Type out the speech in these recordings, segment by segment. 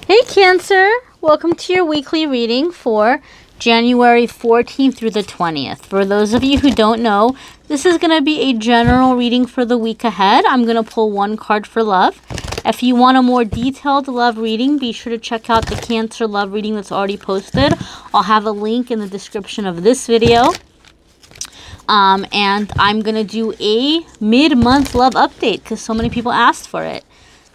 Hey Cancer, welcome to your weekly reading for January 14th through the 20th. For those of you who don't know, this is going to be a general reading for the week ahead. I'm going to pull one card for love. If you want a more detailed love reading, be sure to check out the Cancer love reading that's already posted. I'll have a link in the description of this video. And I'm going to do a mid-month love update because so many people asked for it.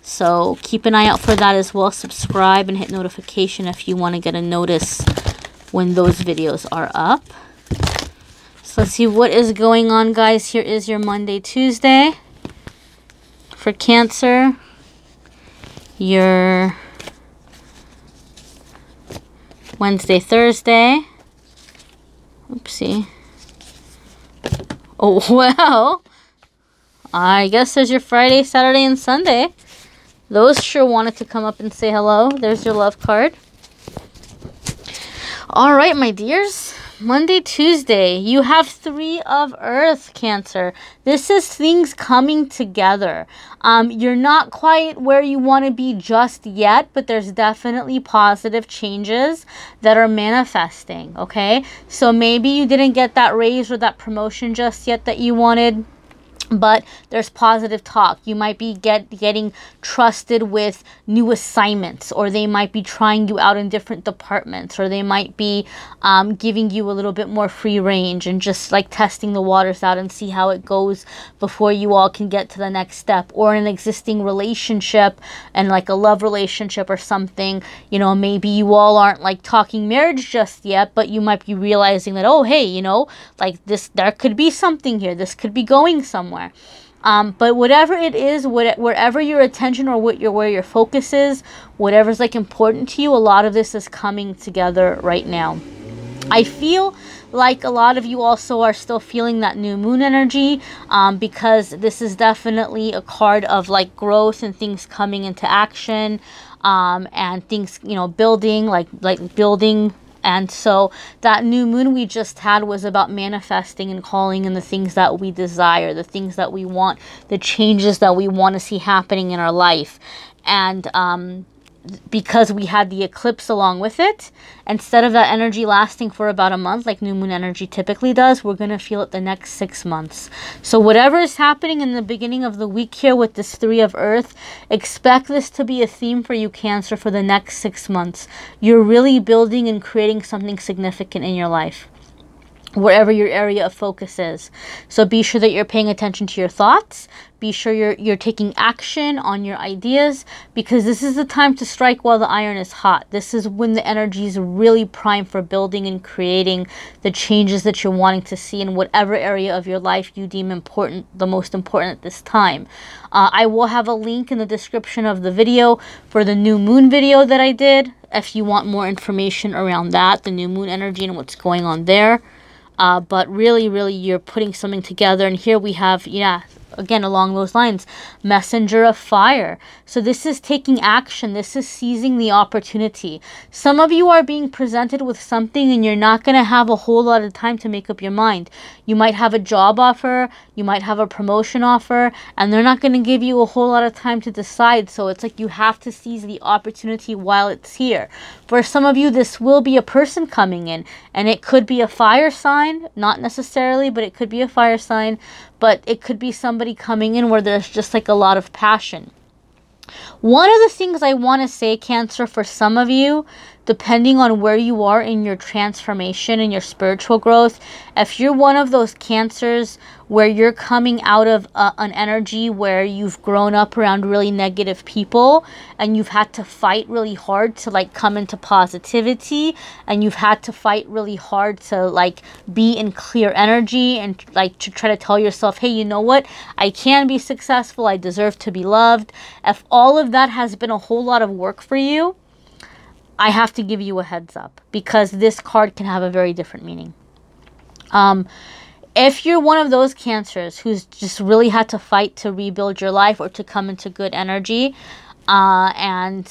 So keep an eye out for that as well. Subscribe and hit notification if you want to get a notice when those videos are up. So let's see what is going on, guys. Here is your Monday, Tuesday for Cancer. Your Wednesday, Thursday. Oopsie. Oh, well. I guess there's your Friday, Saturday, and Sunday. Those sure wanted to come up and say hello. There's your love card. All right, my dears. Monday, Tuesday. You have 3 of Earth, Cancer. This is things coming together. You're not quite where you want to be just yet, but there's definitely positive changes that are manifesting, okay? So maybe you didn't get that raise or that promotion just yet that you wanted, but there's positive talk. You might be getting trusted with new assignments, or they might be trying you out in different departments, or they might be giving you a little bit more free range and just like testing the waters out and see how it goes before you all can get to the next step. Or an existing relationship and like a love relationship or something, you know, maybe you all aren't like talking marriage just yet, but you might be realizing that, oh, hey, you know, like this, there could be something here. This could be going somewhere. But whatever it is, wherever your attention or where your focus is, whatever's like important to you, a lot of this is coming together right now. I feel like a lot of you also are still feeling that new moon energy, because this is definitely a card of like growth and things coming into action, and things, you know, building, like building. And so that new moon we just had was about manifesting and calling in the things that we desire, the things that we want, the changes that we want to see happening in our life. And because we had the eclipse along with it, instead of that energy lasting for about a month like new moon energy typically does, we're going to feel it the next 6 months. So whatever is happening in the beginning of the week here with this 3 of Earth, expect this to be a theme for you, Cancer, for the next 6 months. You're really building and creating something significant in your life, wherever your area of focus is. So be sure that you're paying attention to your thoughts. Be sure you're taking action on your ideas, because this is the time to strike while the iron is hot. This is when the energy is really prime for building and creating the changes that you're wanting to see in whatever area of your life you deem important, the most important at this time. I will have a link in the description of the video for the new moon video that I did, if you want more information around that, the new moon energy and what's going on there. But really, you're putting something together. And here we have, again, along those lines, messenger of fire. So this is taking action. This is seizing the opportunity. Some of you are being presented with something and you're not going to have a whole lot of time to make up your mind. You might have a job offer, you might have a promotion offer, and they're not going to give you a whole lot of time to decide. So it's like you have to seize the opportunity while it's here. For some of you, this will be a person coming in, and it could be a fire sign, not necessarily, but it could be a fire sign. But it could be somebody coming in where there's just like a lot of passion. One of the things I want to say, Cancer, for some of you, depending on where you are in your transformation and your spiritual growth, if you're one of those Cancers where you're coming out of an energy where you've grown up around really negative people and you've had to fight really hard to like come into positivity, and you've had to fight really hard to like be in clear energy and like to try to tell yourself, hey, you know what, I can be successful, I deserve to be loved. If all of that has been a whole lot of work for you, I have to give you a heads up, because this card can have a very different meaning. If you're one of those Cancers who's just really had to fight to rebuild your life or to come into good energy, and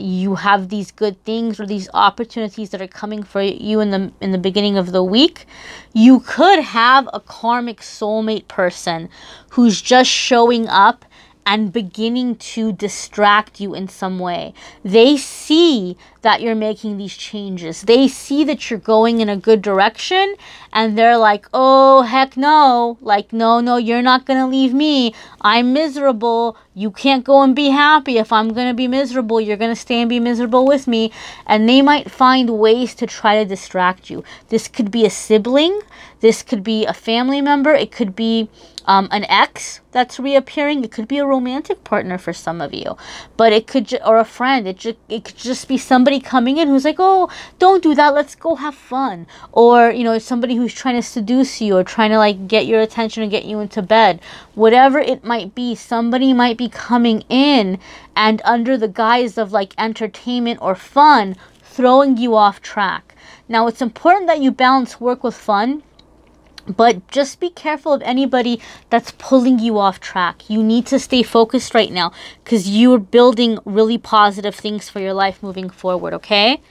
you have these good things or these opportunities that are coming for you in the beginning of the week, you could have a karmic soulmate person who's just showing up and beginning to distract you in some way. They see that you're making these changes. They see that you're going in a good direction, and they're like, oh, heck no. Like, no, you're not going to leave me. I'm miserable. You can't go and be happy. If I'm going to be miserable, you're going to stay and be miserable with me. And they might find ways to try to distract you. This could be a sibling. This could be a family member. It could be an ex that's reappearing. It could be a romantic partner for some of you, but it could, or a friend. It could just be somebody coming in who's like, oh, don't do that. Let's go have fun. Or, you know, somebody who's trying to seduce you or trying to like get your attention and get you into bed. Whatever it might be, somebody might be coming in and under the guise of like entertainment or fun, throwing you off track. Now, it's important that you balance work with fun, but just be careful of anybody that's pulling you off track. You need to stay focused right now because you're building really positive things for your life moving forward, okay?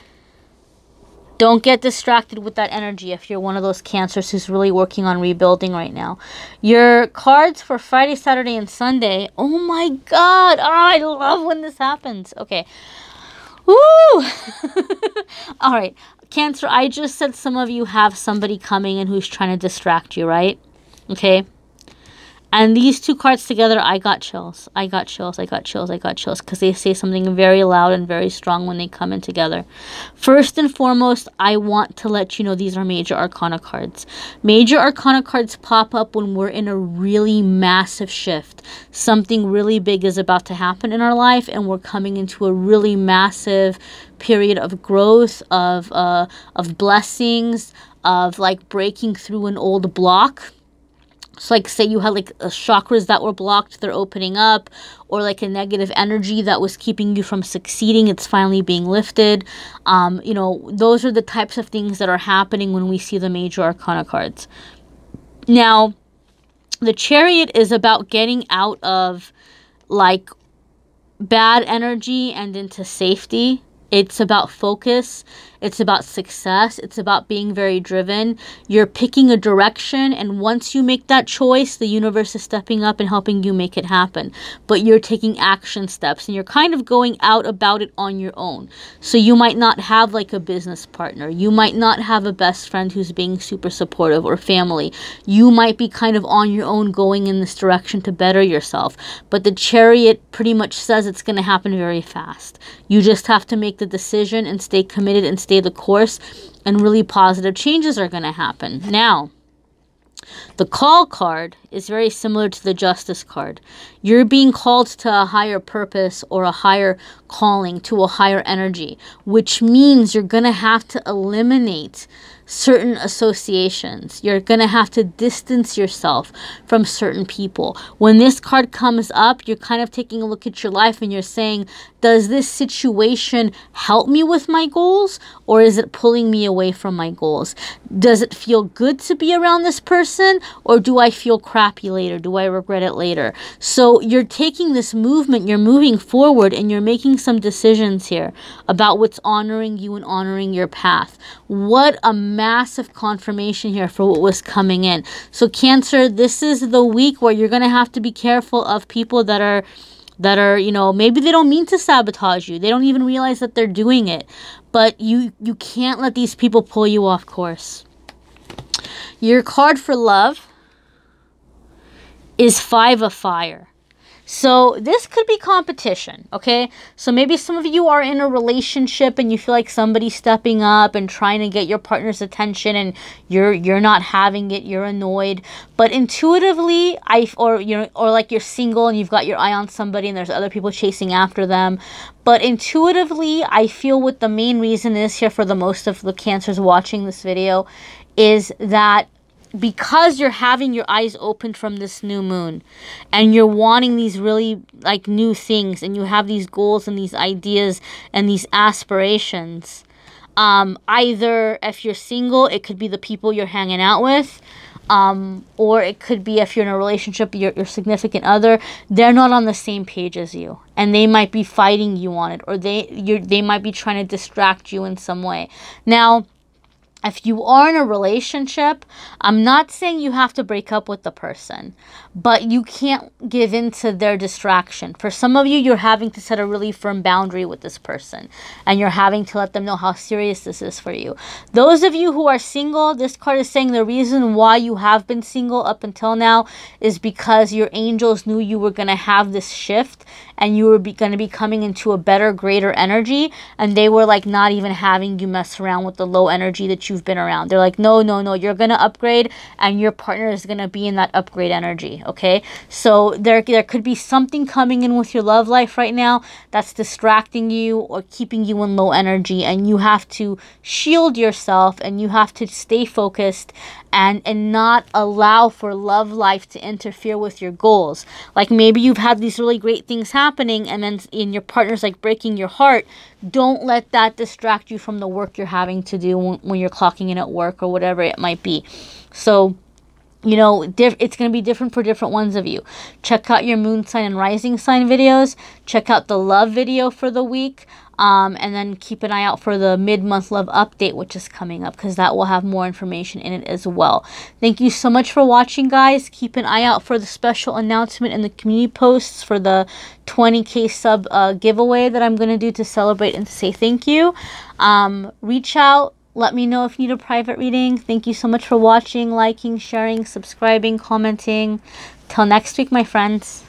Don't get distracted with that energy if you're one of those Cancers who's really working on rebuilding right now. Your cards for Friday, Saturday, and Sunday. Oh my God. Oh, I love when this happens. Okay. Woo! All right. Cancer, I just said some of you have somebody coming in who's trying to distract you, right? Okay. And these two cards together, I got chills. I got chills. I got chills. I got chills because they say something very loud and very strong when they come in together. First and foremost, I want to let you know these are Major Arcana cards. Major Arcana cards pop up when we're in a really massive shift. Something really big is about to happen in our life, and we're coming into a really massive period of growth, of blessings, of like breaking through an old block. So like say you had like chakras that were blocked, they're opening up, or like a negative energy that was keeping you from succeeding, it's finally being lifted. You know, those are the types of things that are happening when we see the Major Arcana cards. Now, the Chariot is about getting out of like bad energy and into safety. It's about focus. It's about success. It's about being very driven. You're picking a direction, and once you make that choice, the universe is stepping up and helping you make it happen. But you're taking action steps, and you're kind of going out about it on your own. So you might not have like a business partner. You might not have a best friend who's being super supportive, or family. You might be kind of on your own going in this direction to better yourself. But the Chariot pretty much says it's going to happen very fast. You just have to make the decision and stay committed and stay the course, and really positive changes are going to happen. Now, the Call card is very similar to the Justice card. You're being called to a higher purpose or a higher calling, to a higher energy, which means you're going to have to eliminate certain associations. You're going to have to distance yourself from certain people. When this card comes up, you're kind of taking a look at your life and you're saying, does this situation help me with my goals, or is it pulling me away from my goals? Does it feel good to be around this person, or do I feel crappy later? Do I regret it later? So you're taking this movement, you're moving forward, and you're making some decisions here about what's honoring you and honoring your path. What a massive confirmation here for what was coming in. So Cancer, this is the week where you're going to have to be careful of people that are, you know, maybe they don't mean to sabotage you. They don't even realize that they're doing it. But you can't let these people pull you off course. Your card for love is 5 of Fire. So this could be competition, okay? So maybe some of you are in a relationship and you feel like somebody's stepping up and trying to get your partner's attention, and you're not having it, you're annoyed. But intuitively, or like you're single and you've got your eye on somebody and there's other people chasing after them. But intuitively, I feel what the main reason is here for the most of the Cancers watching this video is that because you're having your eyes opened from this new moon and you're wanting these really like new things, and you have these goals and these ideas and these aspirations, either if you're single, it could be the people you're hanging out with, or it could be if you're in a relationship, your significant other, they're not on the same page as you, and they might be fighting you on it, or they might be trying to distract you in some way. Now, If you are in a relationship, I'm not saying you have to break up with the person, but you can't give in to their distraction. For some of you, you're having to set a really firm boundary with this person, and you're having to let them know how serious this is for you. Those of you who are single, this card is saying the reason why you have been single up until now is because your angels knew you were going to have this shift, and you were going to be coming into a better, greater energy, and they were like not even having you mess around with the low energy that you've been around. They're like, no, no, no, you're going to upgrade, and your partner is going to be in that upgrade energy, okay? So there could be something coming in with your love life right now that's distracting you or keeping you in low energy, and you have to shield yourself, and you have to stay focused and not allow for love life to interfere with your goals. Like maybe you've had these really great things happening, and then in your partner's like breaking your heart. Don't let that distract you from the work you're having to do when you're clocking in at work or whatever it might be. So, you know, it's going to be different for different ones of you. Check out your moon sign and rising sign videos. Check out the love video for the week. And then keep an eye out for the mid-month love update, which is coming up, because that will have more information in it as well. Thank you so much for watching, guys. Keep an eye out for the special announcement in the community posts for the 20K sub giveaway that I'm going to do to celebrate and to say thank you. Reach out. Let me know if you need a private reading. Thank you so much for watching, liking, sharing, subscribing, commenting. Till next week, my friends.